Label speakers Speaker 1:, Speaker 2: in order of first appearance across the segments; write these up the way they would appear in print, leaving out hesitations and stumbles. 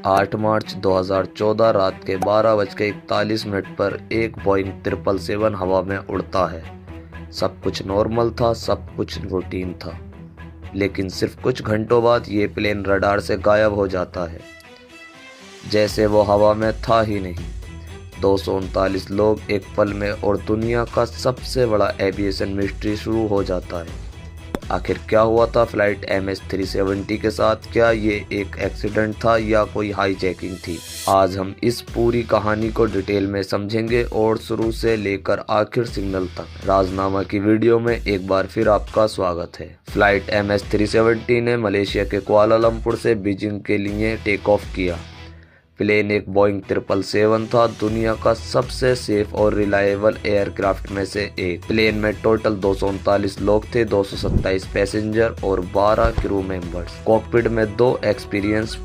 Speaker 1: 8 मार्च 2014 रात के 12:41 पर एक बोइंग 777 हवा में उड़ता है। सब कुछ नॉर्मल था, सब कुछ रूटीन था, लेकिन सिर्फ कुछ घंटों बाद ये प्लेन रडार से गायब हो जाता है, जैसे वो हवा में था ही नहीं। 239 लोग एक पल में, और दुनिया का सबसे बड़ा एविएशन मिस्ट्री शुरू हो जाता है। आखिर क्या हुआ था फ्लाइट MS-370 के साथ? क्या ये एक एक्सीडेंट था या कोई हाईजैकिंग थी? आज हम इस पूरी कहानी को डिटेल में समझेंगे, और शुरू से लेकर आखिर सिग्नल तक। राजनामा की वीडियो में एक बार फिर आपका स्वागत है। फ्लाइट MS-370 ने मलेशिया के कुआलालंपुर से बीजिंग के लिए टेक ऑफ किया। प्लेन एक बोइंग 777 था, दुनिया का सबसे सेफ और रिलायबल एयरक्राफ्ट में से एक। प्लेन में टोटल 239 लोग थे, 227 पैसेंजर और 12 क्रू मेंबर्स। कॉकपिट में 2 एक्सपीरियंस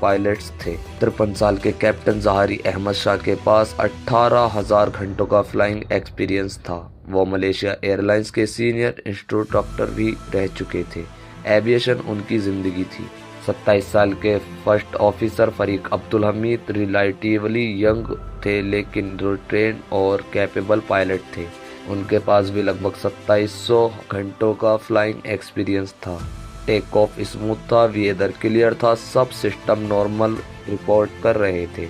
Speaker 1: पायलट्स थे। 53 साल के कैप्टन जहारी अहमद शाह के पास 18,000 घंटों का फ्लाइंग एक्सपीरियंस था। वो मलेशिया एयरलाइंस के सीनियर इंस्ट्रक्टर भी रह चुके थे। एविएशन उनकी जिंदगी थी। 27 साल के first officer Fariq Abdul Hamid relatively young थे, लेकिन ट्रेन और कैपेबल पायलट थे। उनके पास भी लगभग 2700 घंटों का फ्लाइंग एक्सपीरियंस था। टेक ऑफ स्मूथ था, वेदर क्लियर था, सब सिस्टम नॉर्मल रिपोर्ट कर रहे थे।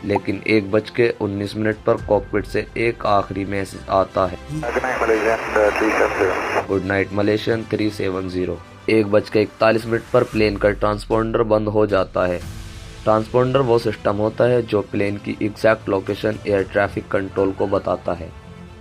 Speaker 1: लेकिन 1:19 पर कॉकपिट से एक आखिरी मैसेज आता है। Good night Malaysian 370। 1:41 पर प्लेन का ट्रांसपोंडर बंद हो जाता है। ट्रांसपोंडर वो सिस्टम होता है जो प्लेन की exact location air traffic control को बताता है।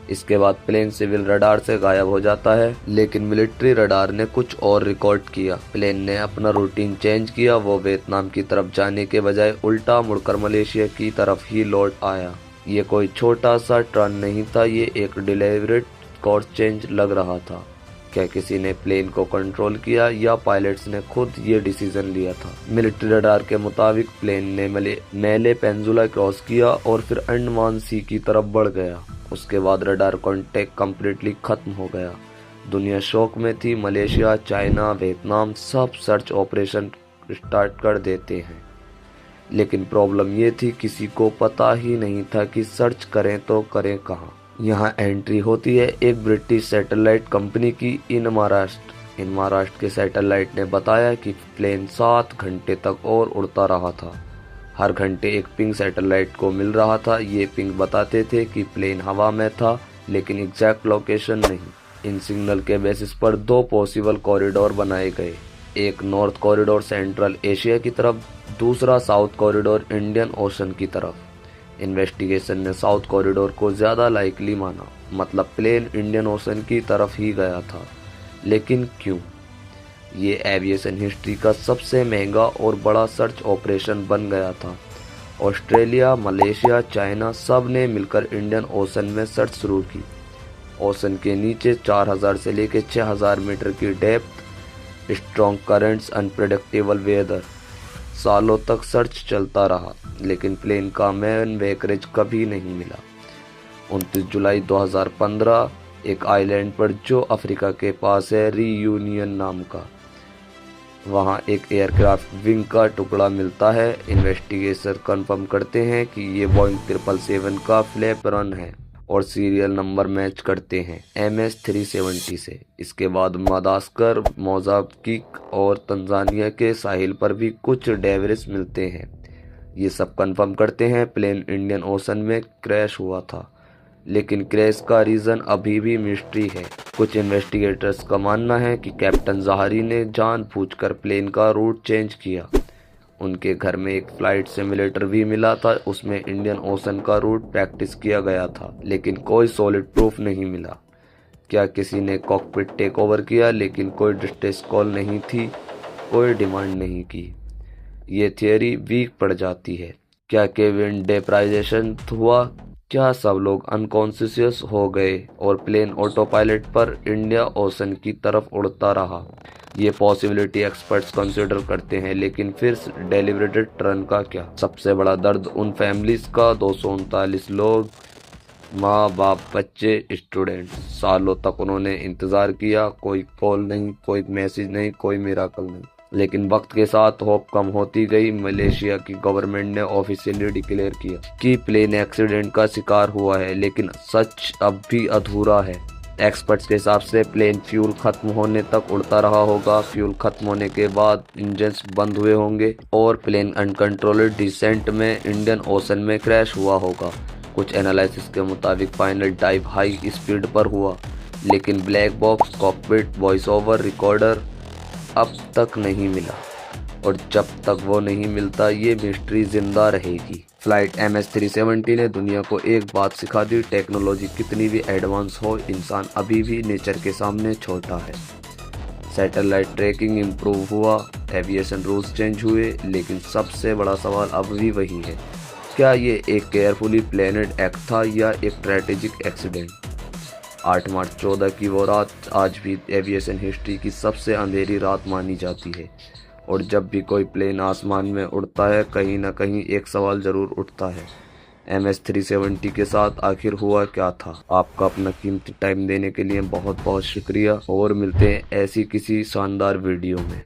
Speaker 1: इसके बाद प्लेन सिविल रडार से गायब हो जाता है, लेकिन मिलिट्री रडार ने कुछ और रिकॉर्ड किया। प्लेन ने अपना रूटीन चेंज किया। वो वियतनाम की तरफ जाने के बजाय उल्टा मुड़कर मलेशिया की तरफ ही लौट आया। ये कोई छोटा सा टर्न नहीं था, ये एक डिलीवरेट कोर्स चेंज लग रहा था। क्या किसी ने प्लेन को कंट्रोल किया या पायलट्स ने खुद ये डिसीजन लिया था? मिलिट्री रडार के मुताबिक प्लेन ने मेले पेंजुला क्रॉस किया और फिर अंडमान सी की तरफ बढ़ गया। उसके बाद रडार कांटेक्ट कंप्लीटली खत्म हो गया। दुनिया शौक में थी। मलेशिया, चाइना, वियतनाम सब सर्च ऑपरेशन स्टार्ट कर देते हैं, लेकिन प्रॉब्लम ये थी किसी को पता ही नहीं था कि सर्च करें तो करें कहाँ। यहाँ एंट्री होती है एक ब्रिटिश सैटेलाइट कंपनी की इन महाराष्ट्र के सैटेलाइट ने बताया कि प्लेन 7 घंटे तक और उड़ता रहा था। हर घंटे एक पिंग सैटेलाइट को मिल रहा था। ये पिंग बताते थे कि प्लेन हवा में था, लेकिन एग्जैक्ट लोकेशन नहीं। इन सिग्नल के बेसिस पर 2 पॉसिबल कॉरिडोर बनाए गए। एक नॉर्थ कॉरिडोर सेंट्रल एशिया की तरफ, दूसरा साउथ कॉरिडोर इंडियन ओशन की तरफ। इन्वेस्टिगेशन ने साउथ कॉरिडोर को ज़्यादा लाइकली माना, मतलब प्लेन इंडियन ओशन की तरफ ही गया था। लेकिन क्यों? ये एविएशन हिस्ट्री का सबसे महंगा और बड़ा सर्च ऑपरेशन बन गया था। ऑस्ट्रेलिया, मलेशिया, चाइना सब ने मिलकर इंडियन ओशन में सर्च शुरू की। ओशन के नीचे 4000 से लेकर 6000 मीटर की depth, strong currents, unpredictable weather. सालों तक सर्च चलता रहा, लेकिन प्लेन का मैन वेकरेज कभी नहीं मिला। 29 जुलाई 2015 एक आइलैंड पर, जो अफ्रीका के पास है, रीयूनियन नाम का, वहां एक एयरक्राफ्ट विंग का टुकड़ा मिलता है। इन्वेस्टिगेटर कंफर्म करते हैं कि ये बोइंग 777 का फ्लैप रन है और सीरियल नंबर मैच करते हैं MS-370 से। इसके बाद मादागास्कर, मोजाम्बिक और तंजानिया के साहिल पर भी कुछ डेब्रिस मिलते हैं। ये सब कंफर्म करते हैं प्लेन इंडियन ओशन में क्रैश हुआ था, लेकिन क्रैश का रीज़न अभी भी मिस्ट्री है। कुछ इन्वेस्टिगेटर्स का मानना है कि कैप्टन जहारी ने जानबूझकर प्लेन का रूट चेंज किया। उनके घर में एक फ्लाइट सिमुलेटर भी मिला था, उसमें इंडियन ओशन का रूट प्रैक्टिस किया गया था, लेकिन कोई सॉलिड प्रूफ नहीं मिला। क्या किसी ने कॉकपिट टेक ओवर किया? लेकिन कोई डिस्ट्रेस कॉल नहीं थी, कोई डिमांड नहीं की। ये थियोरी वीक पड़ जाती है। क्या केविन डेप्राइजेशन हुआ? क्या सब लोग अनकॉन्शियस हो गए और प्लेन ऑटो पायलट पर इंडिया ओशन की तरफ उड़ता रहा? ये पॉसिबिलिटी एक्सपर्ट्स कंसिडर करते हैं, लेकिन फिर डेलिब्रेटेड टर्न का क्या? सबसे बड़ा दर्द उन फैमिलीज का, 239 लोग, माँ बाप, बच्चे, स्टूडेंट। सालों तक उन्होंने इंतजार किया, कोई कॉल नहीं, कोई मैसेज नहीं, कोई मिराकल नहीं। लेकिन वक्त के साथ होप कम होती गई। मलेशिया की गवर्नमेंट ने ऑफिशियली डिक्लेयर किया कि प्लेन एक्सीडेंट का शिकार हुआ है, लेकिन सच अब भी अधूरा है। एक्सपर्ट्स के हिसाब से प्लेन फ्यूल खत्म होने तक उड़ता रहा होगा। फ्यूल खत्म होने के बाद इंजन्स बंद हुए होंगे और प्लेन अनकंट्रोल्ड डिसेंट में इंडियन ओशन में क्रैश हुआ होगा। कुछ एनालिसिस के मुताबिक फाइनल डाइव हाई स्पीड पर हुआ, लेकिन black box, cockpit, voice over recorder अब तक नहीं मिला, और जब तक वो नहीं मिलता ये मिस्ट्री जिंदा रहेगी। फ्लाइट MH370 ने दुनिया को एक बात सिखा दी, टेक्नोलॉजी कितनी भी एडवांस हो, इंसान अभी भी नेचर के सामने छोटा है। सैटेलाइट ट्रैकिंग इम्प्रूव हुआ, एविएशन रूल्स चेंज हुए, लेकिन सबसे बड़ा सवाल अब भी वही है, क्या ये एक केयरफुली प्लान्ड एक्ट था या एक स्ट्रेटेजिक एक्सीडेंट? 8 मार्च 14 की वो रात आज भी एविएशन हिस्ट्री की सबसे अंधेरी रात मानी जाती है। और जब भी कोई प्लेन आसमान में उड़ता है, कहीं ना कहीं एक सवाल ज़रूर उठता है, MH370 के साथ आखिर हुआ क्या था? आपका अपना कीमती टाइम देने के लिए बहुत बहुत शुक्रिया, और मिलते हैं ऐसी किसी शानदार वीडियो में।